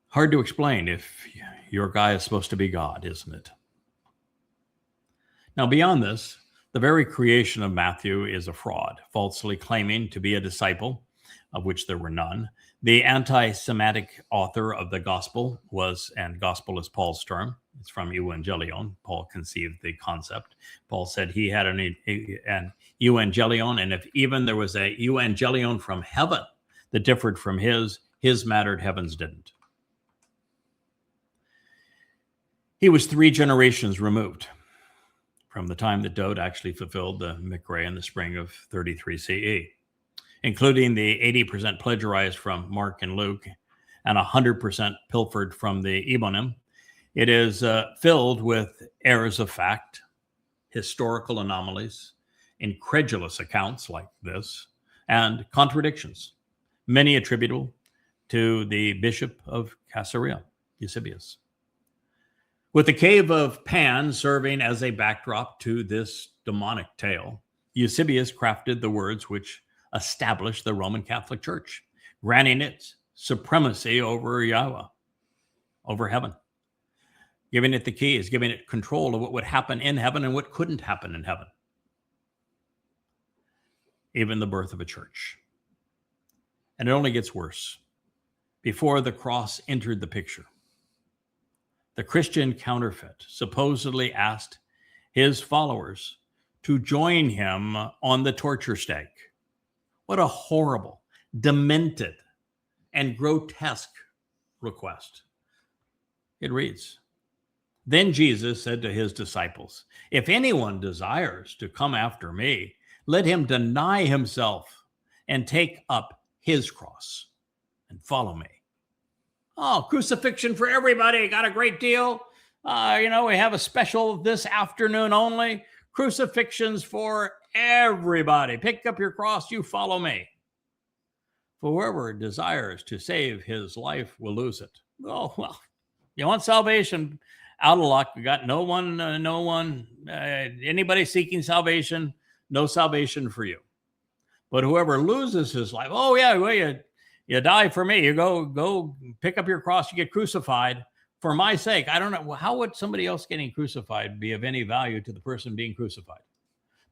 Hard to explain if your guy is supposed to be God, isn't it? Now, beyond this, the very creation of Matthew is a fraud, falsely claiming to be a disciple, of which there were none. The anti-Semitic author of the gospel was, and gospel is Paul's term, it's from Evangelion. Paul conceived the concept. Paul said he had an Evangelion, and if even there was a Evangelion from heaven that differed from his mattered, heaven's didn't. He was 3 generations removed from the time that Dowd actually fulfilled the Mikra in the spring of 33 CE, including the 80% plagiarized from Mark and Luke and 100% pilfered from the Ebonim. It is filled with errors of fact, historical anomalies, incredulous accounts like this, and contradictions, many attributable to the Bishop of Caesarea Eusebius. With the cave of Pan serving as a backdrop to this demonic tale, Eusebius crafted the words which established the Roman Catholic Church, granting it supremacy over Yahweh, over heaven, giving it the keys, giving it control of what would happen in heaven and what couldn't happen in heaven, even the birth of a church. And it only gets worse. Before the cross entered the picture, the Christian counterfeit supposedly asked his followers to join him on the torture stake. What a horrible, demented, and grotesque request. It reads, "Then Jesus said to his disciples, 'If anyone desires to come after me, let him deny himself and take up his cross and follow me.'" Oh, crucifixion for everybody. Got a great deal. We have a special this afternoon only. Crucifixions for everybody. Pick up your cross, you follow me. For whoever desires to save his life will lose it. Oh, well, you want salvation? Out of luck. We got anybody seeking salvation, no salvation for you. But whoever loses his life, oh yeah, well, you die for me. You go pick up your cross. You get crucified for my sake. I don't know. How would somebody else getting crucified be of any value to the person being crucified?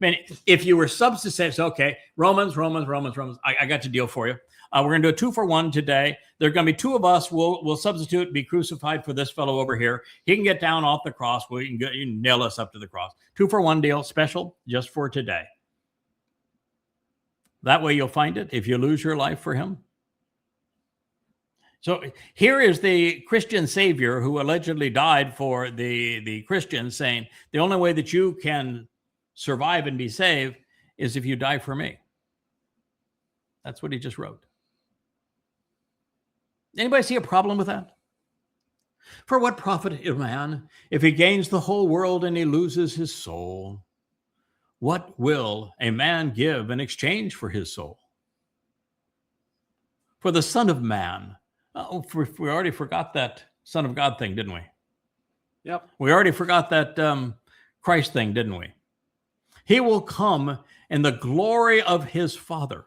I mean, if you were substitutes, okay, Romans, I got your deal for you. We're going to do a 2-for-1 today. There are going to be 2 of us. We'll substitute, be crucified for this fellow over here. He can get down off the cross. You can nail us up to the cross. 2-for-1 deal, special, just for today. That way you'll find it if you lose your life for him. So here is the Christian Savior who allegedly died for the Christians, saying the only way that you can survive and be saved is if you die for me. That's what he just wrote. Anybody see a problem with that? For what profit is man if he gains the whole world and he loses his soul? What will a man give in exchange for his soul? For the Son of Man, we already forgot that Son of God thing, didn't we? Yep. We already forgot that Christ thing, didn't we? He will come in the glory of his Father.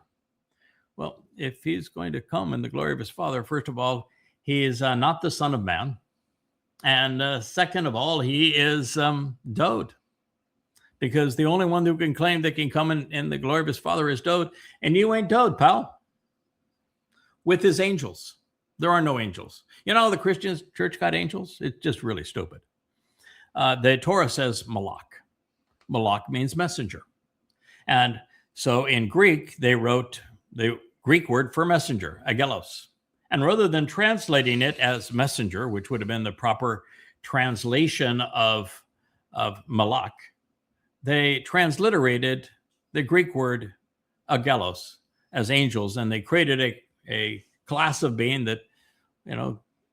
Well, if he's going to come in the glory of his Father, first of all, he is not the Son of Man. And second of all, he is Dowd. Because the only one who can claim that can come in the glory of his Father is Dowd. And you ain't Dowd, pal. With his angels. There are no angels. You know, the Christian church got angels. It's just really stupid. The Towrah says malach. Malach means messenger. And so in Greek, they wrote the Greek word for messenger, agelos. And rather than translating it as messenger, which would have been the proper translation of of malak, they transliterated the Greek word angelos as angels, and they created a class of being that,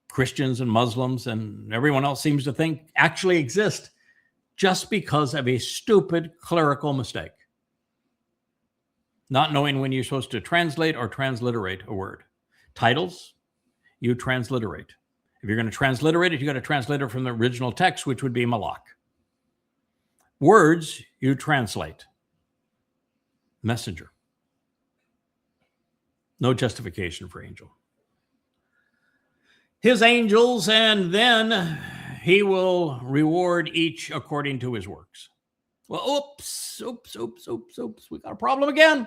Christians and Muslims and everyone else seems to think actually exist just because of a stupid clerical mistake. Not knowing when you're supposed to translate or transliterate a word. Titles, you transliterate. If you're going to transliterate it, you got to translate it from the original text, which would be malak. Words, you translate. Messenger. No justification for angel. His angels, and then he will reward each according to his works. Well, oops. We got a problem again.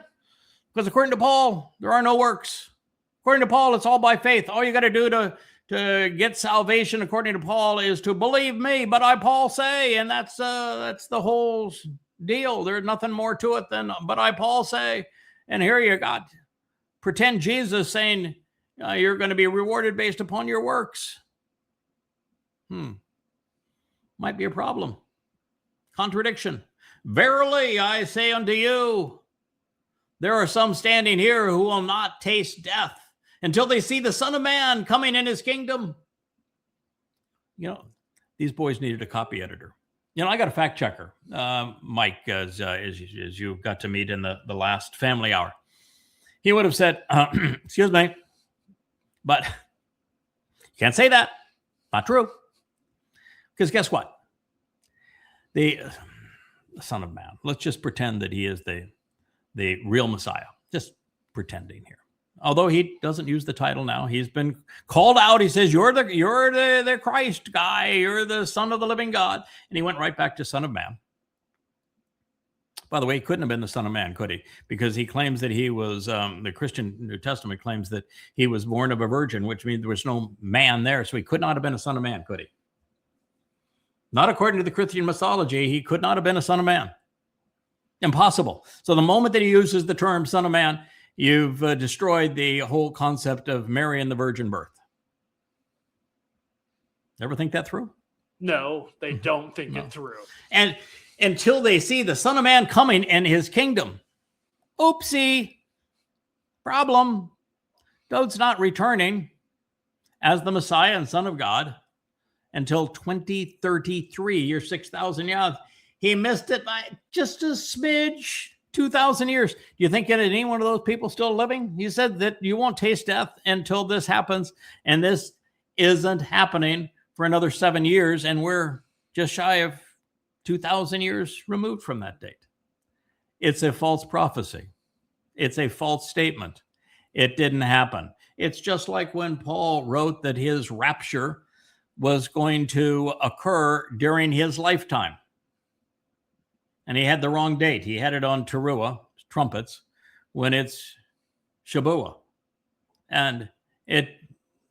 Because according to Paul, there are no works. According to Paul, it's all by faith. All you got to do to get salvation, according to Paul, is to believe me, but I, Paul, say, and that's the whole deal. There's nothing more to it than, but I, Paul, say. And here you got pretend Jesus saying, you're going to be rewarded based upon your works. Might be a problem. Contradiction. Verily, I say unto you, there are some standing here who will not taste death until they see the Son of Man coming in his kingdom. These boys needed a copy editor. I got a fact checker, Mike, as you got to meet in the last family hour. He would have said, excuse me, but you can't say that. Not true. Because guess what? The Son of Man, let's just pretend that he is the real Messiah. Just pretending here. Although he doesn't use the title now. He's been called out. He says, you're the Christ guy. You're the Son of the living God. And he went right back to Son of Man. By the way, he couldn't have been the Son of Man, could he? Because he claims that he was, the Christian New Testament claims that he was born of a virgin, which means there was no man there. So he could not have been a Son of Man, could he? Not according to the Christian mythology. He could not have been a Son of Man. Impossible. So the moment that he uses the term Son of Man, you've destroyed the whole concept of Mary and the virgin birth. Ever think that through? No, they don't think it through. And until they see the Son of Man coming in his kingdom. Oopsie. Problem. Dowd's not returning as the Messiah and Son of God until 2033, year 6,000 years. He missed it by just a smidge, 2,000 years. Do you think that any one of those people still living? He said that you won't taste death until this happens, and this isn't happening for another 7 years, and we're just shy of 2,000 years removed from that date. It's a false prophecy. It's a false statement. It didn't happen. It's just like when Paul wrote that his rapture was going to occur during his lifetime. And he had the wrong date. He had it on Towrah, trumpets, when it's Shabuwah. And it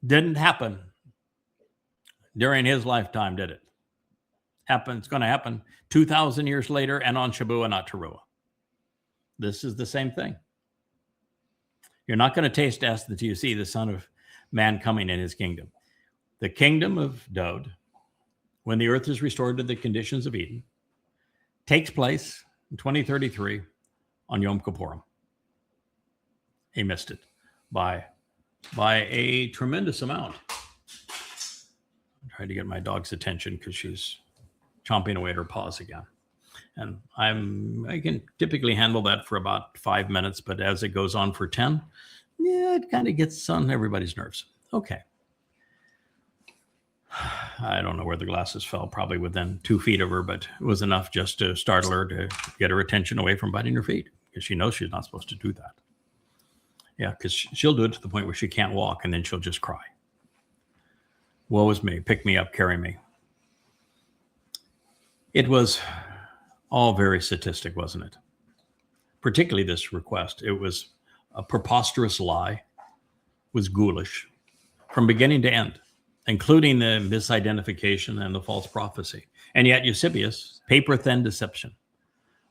didn't happen during his lifetime, did it? It's going to happen 2,000 years later and on Shabuwah, not Towrah. This is the same thing. You're not going to taste death until you see the Son of Man coming in his kingdom. The kingdom of Dowd, when the earth is restored to the conditions of Eden, takes place in 2033 on Yom Kippurim. He missed it by a tremendous amount. I'm trying to get my dog's attention because she's chomping away at her paws again. And I can typically handle that for about 5 minutes, but as it goes on for 10, it kind of gets on everybody's nerves. Okay. I don't know where the glasses fell, probably within 2 feet of her, but it was enough just to startle her, to get her attention away from biting her feet, because she knows she's not supposed to do that. Yeah, because she'll do it to the point where she can't walk, and then she'll just cry. Woe is me, pick me up, carry me. It was all very sadistic, wasn't it? Particularly this request. It was a preposterous lie. It was ghoulish from beginning to end, including the misidentification and the false prophecy. And yet Eusebius, paper-thin deception.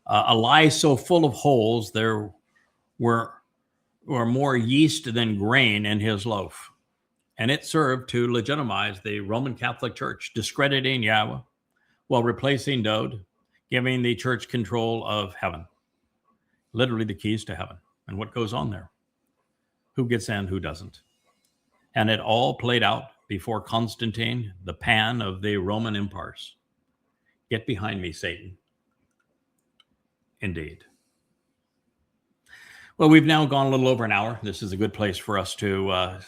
A lie so full of holes, there were more yeast than grain in his loaf. And it served to legitimize the Roman Catholic Church, discrediting Yahweh, while replacing Dowd, giving the church control of heaven, literally the keys to heaven, and what goes on there, who gets in, who doesn't. And it all played out before Constantine, the Pan of the Roman empires. Get behind me, Satan. Indeed. Well, we've now gone a little over an hour. This is a good place for us to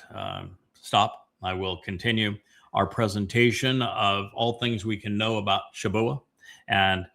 stop. I will continue our presentation of all things we can know about Shabuwah, and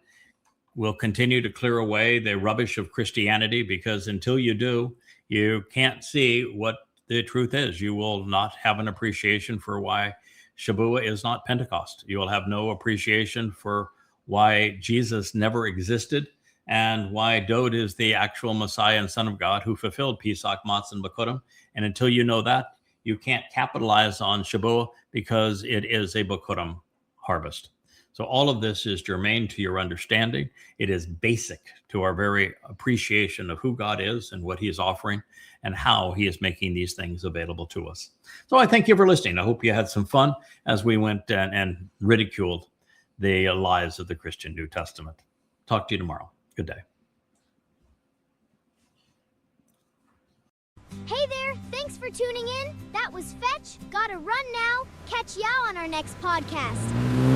we'll continue to clear away the rubbish of Christianity, because until you do, you can't see what the truth is. You will not have an appreciation for why Shabuwah is not Pentecost. You will have no appreciation for why Jesus never existed, and why Dowd is the actual Messiah and Son of God who fulfilled Chag Matsah and Bikurim. And until you know that, you can't capitalize on Shabuwah, because it is a Bikurim harvest. So all of this is germane to your understanding. It is basic to our very appreciation of who God is and what he is offering and how he is making these things available to us. So I thank you for listening. I hope you had some fun as we went and ridiculed the lies of the Christian New Testament. Talk to you tomorrow. Good day. Hey there, thanks for tuning in. That was Fetch. Gotta run now. Catch y'all on our next podcast.